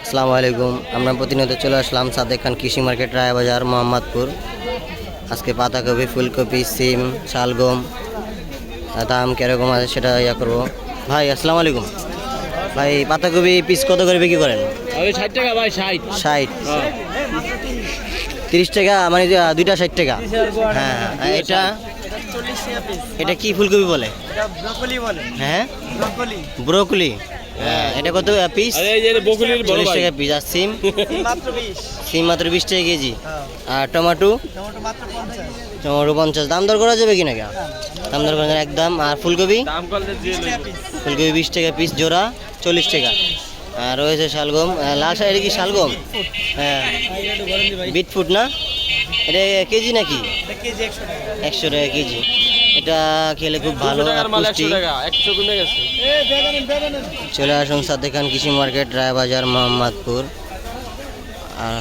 আসসালামু আলাইকুম। আমরা প্রতিনিয়ত চলে আসলাম সাদেক খান কৃষি মার্কেট, রায়বাজার, মোহাম্মদপুর। আজকে পাতাকপি, ফুলকপি, সিম, শালগম দাম কীরকম আছে সেটা করবো। ভাই আসসালামু আলাইকুম। ভাই পাতাকপি পিস কত করে বিক্রি করেন? 60 টাকা ভাই, 60। 60, 30 টাকা, মানে দুইটা 60 টাকা। হ্যাঁ, এটা এটা কি ফুলকপি বলে? হ্যাঁ, ব্রোকলি। হ্যাঁ, এটা কত পিস? 40 টাকা পিস। আর সিম? সিম মাত্র 20 টাকা কেজি। আর টমেটো? টমেটো 50। দাম দর করা যাবে কি না? দাম দর করা যাবে একদম। আর ফুলকপি? ফুলকপি 20 টাকা পিস জোড়া, 40 টাকা। আর রয়েছে শালগম, লাল শাক। এটা কি শালগম? হ্যাঁ, বিট ফুট না? এটা কেজি নাকি? 100 টাকা কেজি। এটা খেলে খুব ভালো, পুষ্টি। চলে আসুন সাদেক খান কৃষি মার্কেট, রায়বাজার, মোহাম্মদপুর। আর